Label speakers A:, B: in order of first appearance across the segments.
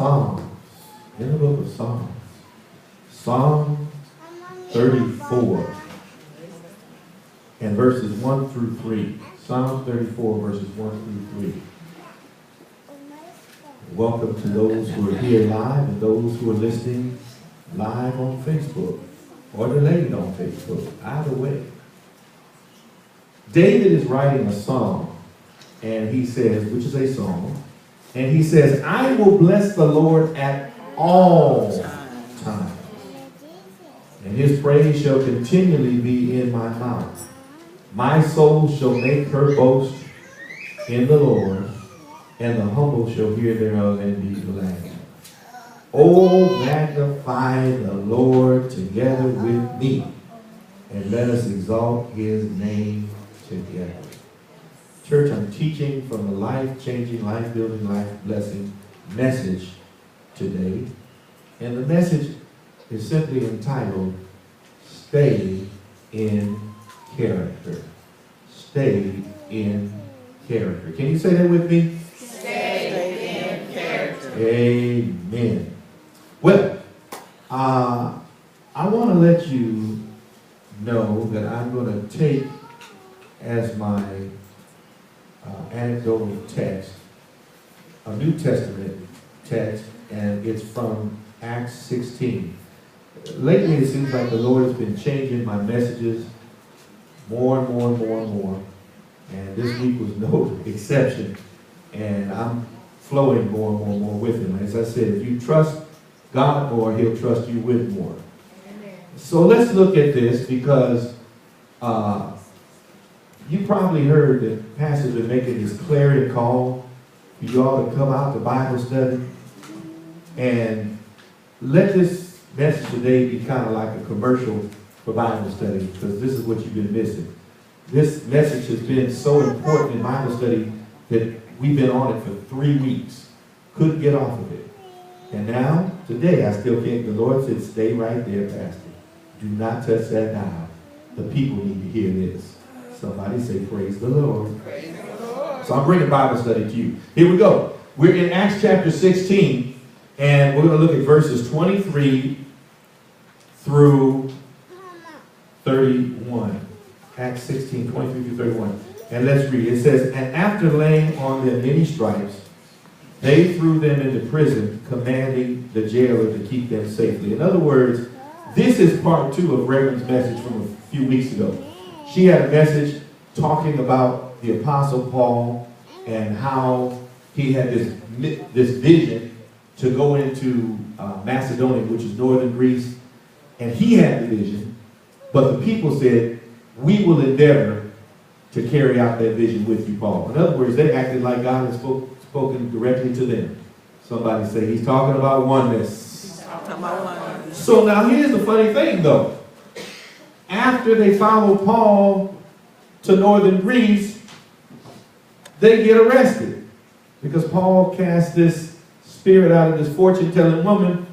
A: Psalms, in the book of Psalms, Psalm 34, and verses 1 through 3. Psalm 34, verses 1 through 3. Welcome to those who are here live and those who are listening live on Facebook or delayed on Facebook. Either way. David is writing a song, and he says, which is a song, and he says, I will bless the Lord at all times, and his praise shall continually be in my mouth. My soul shall make her boast in the Lord, and the humble shall hear thereof and be glad. Oh, magnify the Lord together with me, and let us exalt his name together. Church, I'm teaching from the life-changing, life-building, life-blessing message today. And the message is simply entitled, Stay in Character. Stay in character. Can you say that with me?
B: Stay in character.
A: Amen. Well, I want to let you know that I'm going to take as my anecdotal text a New Testament text, and it's from Acts 16. Lately, it seems like the Lord has been changing my messages more and more and more and more. And this week was no exception. And I'm flowing more and more and more with him. As I said, if you trust God more, he'll trust you with more. Amen. So let's look at this, because you probably heard that pastors are making this clarion call for you all to come out to Bible study. And let this message today be kind of like a commercial for Bible study, because this is what you've been missing. This message has been so important in Bible study that we've been on it for 3 weeks. Couldn't get off of it. And now, today, I still can't. The Lord said, stay right there, Pastor. Do not touch that dial. The people need to hear this. Somebody say, praise the Lord.
B: Praise the Lord.
A: So I'm bringing Bible study to you. Here we go. We're in Acts chapter 16, and we're going to look at verses 23 through 31. Acts 16, 23 through 31. And let's read. It says, and after laying on them many stripes, they threw them into prison, commanding the jailer to keep them safely. In other words, this is part 2 of Reverend's message from a few weeks ago. She had a message talking about the Apostle Paul and how he had this vision to go into Macedonia, which is northern Greece. And he had the vision, but the people said, we will endeavor to carry out that vision with you, Paul. In other words, they acted like God had spoken directly to them. Somebody say, he's talking about oneness.
B: He's talking about oneness.
A: So now here's the funny thing, though. After they follow Paul to northern Greece, they get arrested, because Paul cast this spirit out of this fortune-telling woman,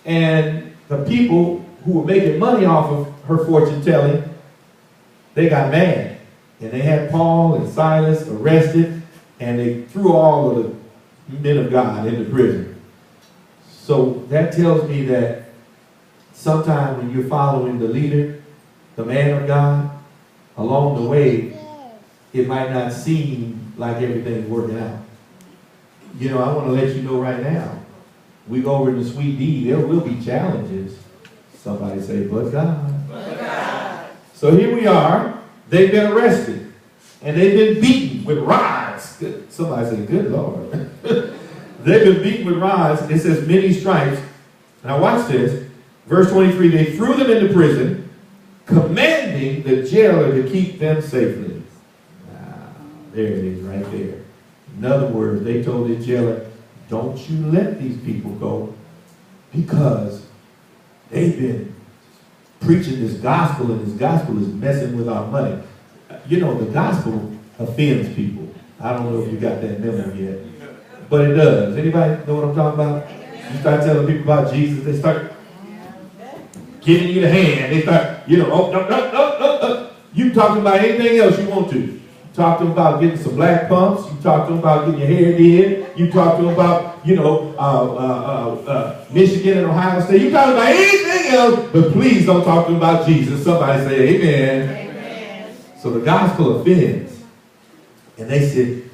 A: and the people who were making money off of her fortune-telling, they got mad. And they had Paul and Silas arrested, and they threw all of the men of God into prison. So that tells me that sometime when you're following the leader, the man of God, along the way, it might not seem like everything's working out. You know, I want to let you know right now, we go over to Sweet D, there will be challenges. Somebody say, but God.
B: But God.
A: So here we are. They've been arrested, and they've been beaten with rods. Somebody say, good Lord. They've been beaten with rods. It says many stripes. Now watch this. Verse 23, they threw them into prison, commanding the jailer to keep them safely. There it is right there. In other words, they told the jailer, don't you let these people go, because they've been preaching this gospel, and this gospel is messing with our money. You know, the gospel offends people. I don't know if you got that memo yet, but it does. Anybody know what I'm talking about? You start telling people about Jesus, they start giving you the hand. They start, you know, oh, no. You talking about anything else you want to. Talk to them about getting some black pumps. You talk to them about getting your hair did. You talk to them about, Michigan and Ohio State. You talk about anything else, but please don't talk to them about Jesus. Somebody say amen. Amen. So the gospel offends. And they said,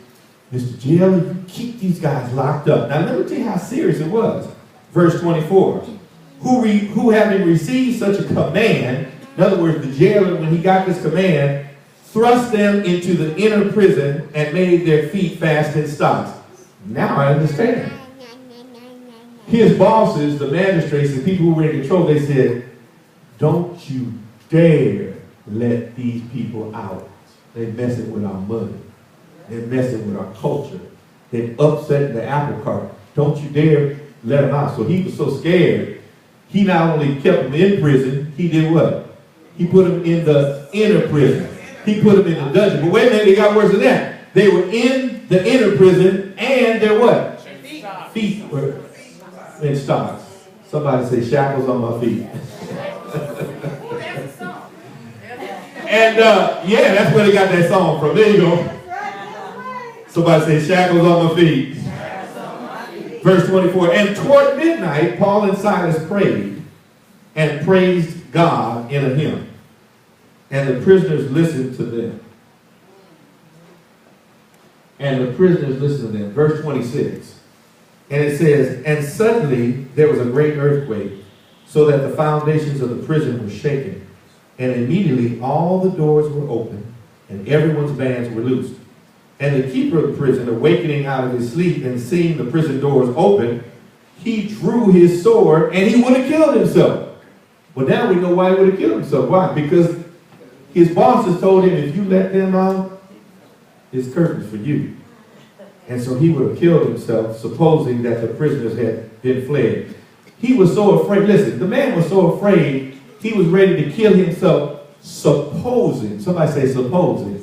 A: Mr. Jailer, you keep these guys locked up. Now let me tell you how serious it was. Verse 24. Who having received such a command, in other words, the jailer, when he got this command, thrust them into the inner prison and made their feet fast in stocks. Now I understand. His bosses, the magistrates, the people who were in control, they said, don't you dare let these people out. They're messing with our money. They're messing with our culture. They're upsetting the apple cart. Don't you dare let them out. So he was so scared, he not only kept them in prison, he did what? He put them in the inner prison. He put them in the dungeon. But wait a minute, it got worse than that. They were in the inner prison and their what? Feet were in stocks. Somebody say shackles on my feet. And yeah, that's where they got that song from. There you go. Somebody say shackles on my feet. Verse 24. And toward midnight, Paul and Silas prayed and praised God in a hymn. And the prisoners listened to them. Verse 26. And it says, and suddenly there was a great earthquake, so that the foundations of the prison were shaken. And immediately all the doors were open, and everyone's bands were loosed. And the keeper of the prison, awakening out of his sleep and seeing the prison doors open, he drew his sword and he would have killed himself. But now we know why he would have killed himself. Why? Because his bosses told him, if you let them out, it's curtains for you. And so he would have killed himself, supposing that the prisoners had been fled. He was so afraid. Listen, the man was so afraid, he was ready to kill himself, supposing. Somebody say supposing.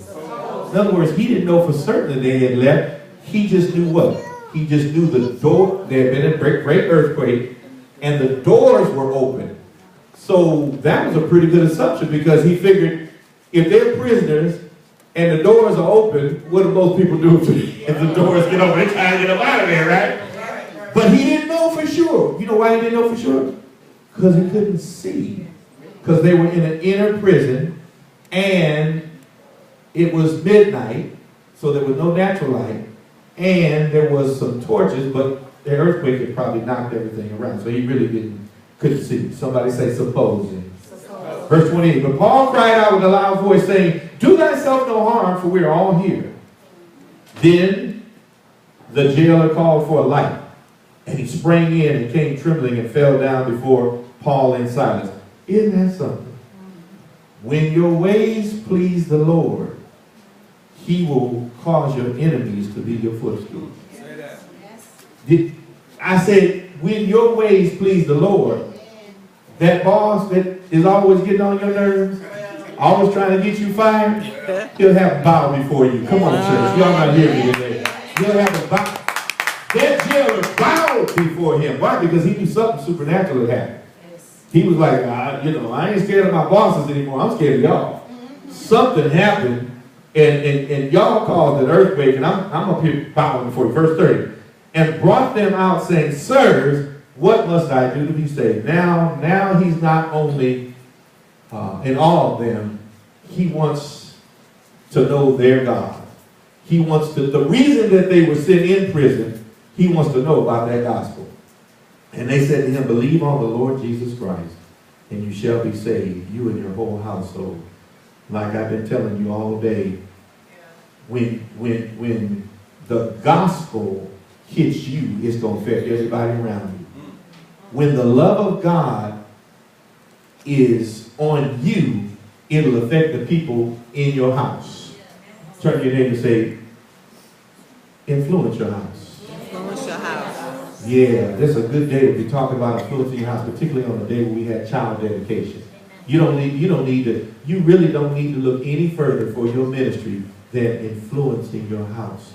A: In other words, he didn't know for certain that they had left. He just knew what? He just knew the door, there had been a great earthquake, and the doors were open. So that was a pretty good assumption, because he figured if they're prisoners and the doors are open, what do most people do if the doors get open? They try to get them out of there, right? But he didn't know for sure. You know why he didn't know for sure? Because he couldn't see. Because they were in an inner prison, and it was midnight, so there was no natural light, and there was some torches, but the earthquake had probably knocked everything around, so he really couldn't see. Somebody say supposing. Verse 28, but Paul cried out with a loud voice, saying, do thyself no harm, for we are all here. Then the jailer called for a light, and he sprang in and came trembling and fell down before Paul and Silas. Isn't that something? When your ways please the Lord, he will cause your enemies to be your footstool. I said, when your ways please the Lord, that boss that is always getting on your nerves, always trying to get you fired, he'll have to bow before you. Come on, church. Y'all not hearing me today. He'll have to bow. That jailer bowed before him. Why? Because he knew something supernatural had happened. He was like, I ain't scared of my bosses anymore. I'm scared of y'all. Something happened, and y'all caused an earthquake, and I'm up here bowing before you. Verse 30. And brought them out, saying, sirs, what must I do to be saved? Now he's not only in awe of them, he wants to know their God. He wants to, the reason that they were sent in prison, he wants to know about that gospel. And they said to him, believe on the Lord Jesus Christ, and you shall be saved, you and your whole household. Like I've been telling you all day, when the gospel hits you, it's going to affect everybody around you. When the love of God is on you, it'll affect the people in your house. Turn to your neighbor and say, influence your house.
B: Influence your house.
A: Yeah, this is a good day to be talking about influencing your house, particularly on the day when we had child dedication. You really don't need to look any further for your ministry than influencing your house.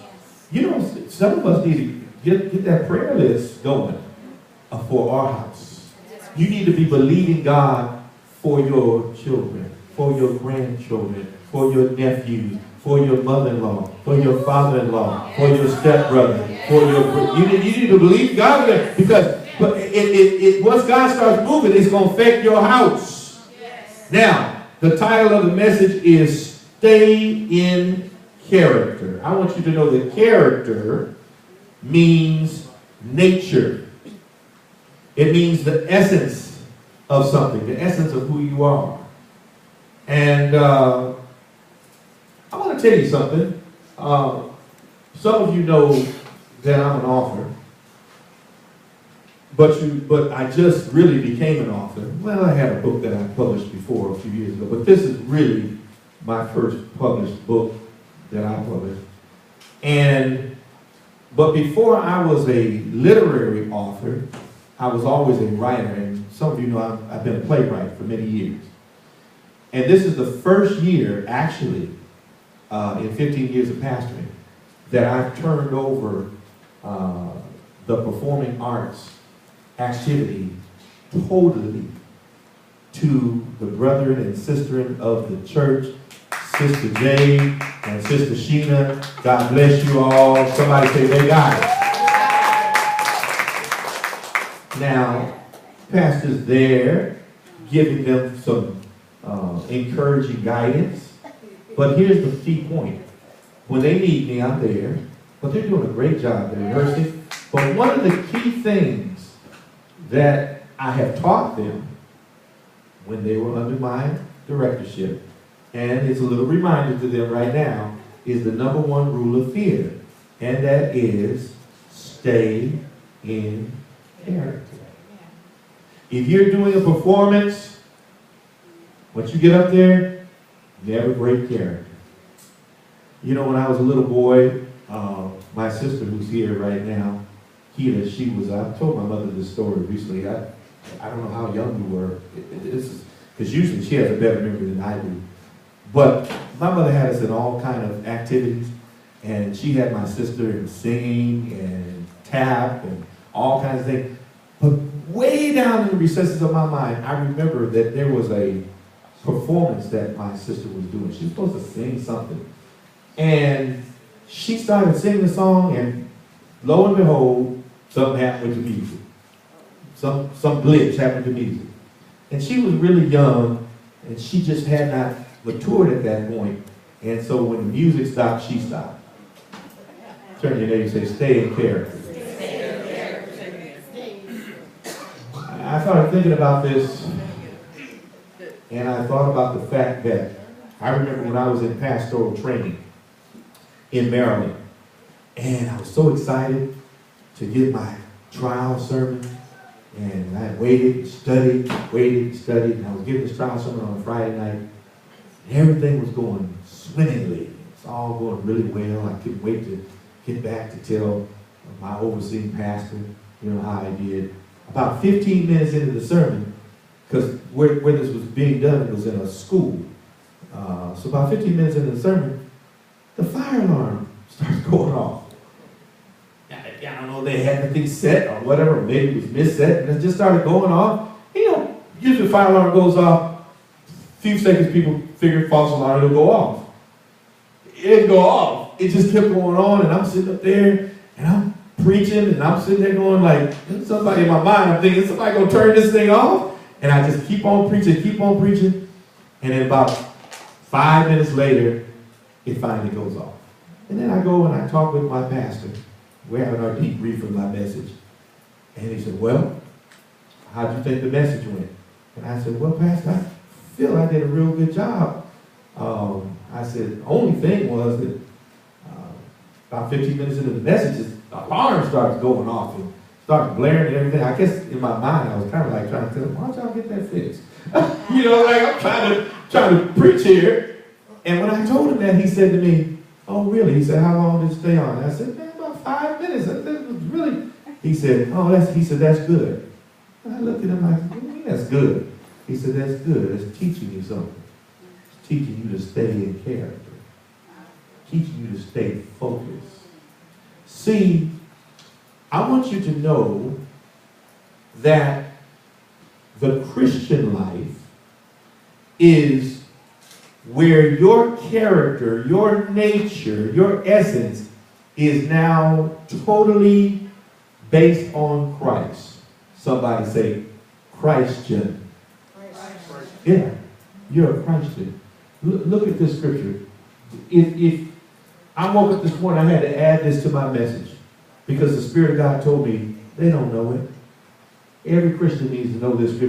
A: Some of us need to get that prayer list going for our house. You need to be believing God for your children, for your grandchildren, for your nephews, for your mother-in-law, for your father-in-law, for your stepbrother, for your... You need to believe God for that, because once God starts moving, it's going to affect your house. Now, the title of the message is Stay in Character. I want you to know that character means nature. It means the essence of something, the essence of who you are. And I want to tell you something. Some of you know that I'm an author, but I just really became an author. Well, I had a book that I published before a few years ago, but this is really my first published book that I published. But before I was a literary author, I was always a writer, and some of you know I've been a playwright for many years. And this is the first year, actually, in 15 years of pastoring, that I've turned over the performing arts activity totally to the brethren and sistren of the church, Sister Jade and Sister Sheena. God bless you all. Somebody say they got it. Now, Pastor's there giving them some encouraging guidance. But here's the key point. When they need me, I'm there. But they're doing a great job. They're rehearsing. But one of the key things that I have taught them when they were under my directorship, and it's a little reminder to them right now, is the number one rule of theater. And that is stay in character. If you're doing a performance, once you get up there, never break character. You know, when I was a little boy, my sister who's here right now, I told my mother this story recently. I don't know how young you were. Because usually she has a better memory than I do. But my mother had us in all kind of activities, and she had my sister in singing and tap and all kinds of things. But way down in the recesses of my mind, I remember that there was a performance that my sister was doing. She was supposed to sing something. And she started singing the song, and lo and behold, something happened with the music. Some glitch happened with the music. And she was really young, and she just had not matured at that point. And so when the music stopped, she stopped. Turn to your neighbor and say, stay in character. I started thinking about this, and I thought about the fact that I remember when I was in pastoral training in Maryland, and I was so excited to get my trial sermon, and I waited, studied, and I was giving this trial sermon on a Friday night. Everything was going swimmingly. It's all going really well. I couldn't wait to get back to tell my overseeing pastor, you know, how I did. About 15 minutes into the sermon, because where this was being done, it was in a school. So about 15 minutes into the sermon, the fire alarm starts going off. I don't know, they had the thing set or whatever, maybe it was misset, and it just started going off. You know, usually the fire alarm goes off, a few seconds people figure false alarm, it'll go off. It didn't go off. It just kept going on, and I'm sitting up there, and I'm preaching, and I'm sitting there going like, somebody in my mind, I'm thinking, somebody gonna turn this thing off? And I just keep on preaching, and then about 5 minutes later, it finally goes off. And then I go and I talk with my pastor. We're having our debrief of my message. And he said, well, how'd you think the message went? And I said, well, Pastor, I feel I did a real good job. I said, the only thing was that about 15 minutes into the message, the alarm starts going off and starts blaring and everything. I guess in my mind, I was kind of like trying to tell him, why don't y'all get that fixed? You know, like I'm trying to preach here. And when I told him that, he said to me, oh, really? He said, how long did it stay on? And I said, man, about 5 minutes. That was really... He said, that's good. And I looked at him like, what do you mean that's good? He said, that's good. It's teaching you something. It's teaching you to stay in character. Teaching you to stay focused. See, I want you to know that the Christian life is where your character, your nature, your essence is now totally based on Christ. Somebody say, Christian. Yeah, you're a Christian. Look at this scripture. If I woke up this morning, I had to add this to my message because the Spirit of God told me they don't know it. Every Christian needs to know this scripture.